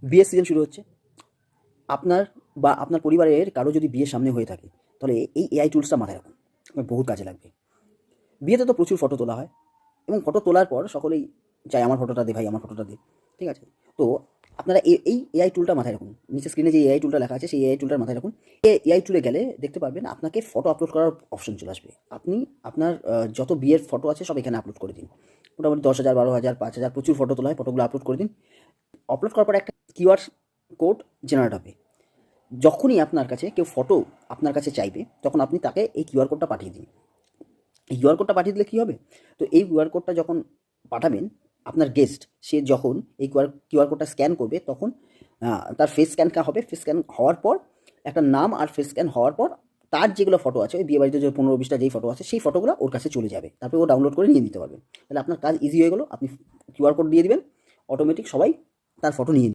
বিয়ের সিজন শুরু হচ্ছে। আপনার বা আপনার পরিবারের কারো যদি বিয়ের সামনে হয়ে থাকে, তাহলে এই এআই টুলসটা মাথায় রাখুন, আপনার বহুত কাজে লাগবে। বিয়েতে তো প্রচুর ফটো তোলা হয়, এবং ফটো তোলার পর সকলেই চায় আমার ফটোটা দে ভাই, আমার ফটোটা দে। ঠিক আছে? তো আপনারা এই এআই টুলটা মাথায় রাখুন। নিচে স্ক্রিনে যে এআই টুলটা লেখা আছে, সেই এআই টুলটার মাথায় রাখুন। এআই টুলে গেলে দেখতে পারবেন আপনাকে ফটো আপলোড করার অপশন চলে আসবে। আপনি আপনার যত বিয়ের ফটো আছে সব এখানে আপলোড করে দিন। মোটামুটি 10,000, 12,000, 5,000 প্রচুর ফটো তোলা হয়, ফটোগুলো আপলোড করে দিন। আপলোড করার পর একটা কিউআর কোড জেনারেট হবে। যখনই আপনার কাছে কেউ ফটো আপনার কাছে চাইবে, তখন আপনি তাকে এই কিউআর কোডটা পাঠিয়ে দিন। এই কিউআর কোডটা পাঠিয়ে দিলে কী হবে? তো এই কিউআর কোডটা যখন পাঠাবেন, আপনার গেস্ট সে যখন এই কিউআর কোডটা স্ক্যান করবে, তখন তার ফেস স্ক্যান হবে। ফেস স্ক্যান হওয়ার পর একটা নাম আর ফেস স্ক্যান হওয়ার পর তার যেগুলো ফটো আছে, ওই বিয়েবাড়িতে যে 15-20টা যেই ফটো আছে, সেই ফটোগুলো ওর কাছে চলে যাবে। তারপরে ও ডাউনলোড করে নিয়ে নিতে পারবে। তাহলে আপনার কাজ ইজি হয়ে গেলো। আপনি কিউআর কোড দিয়ে দিবেন, অটোমেটিক সবাই তার ফটো নিয়ে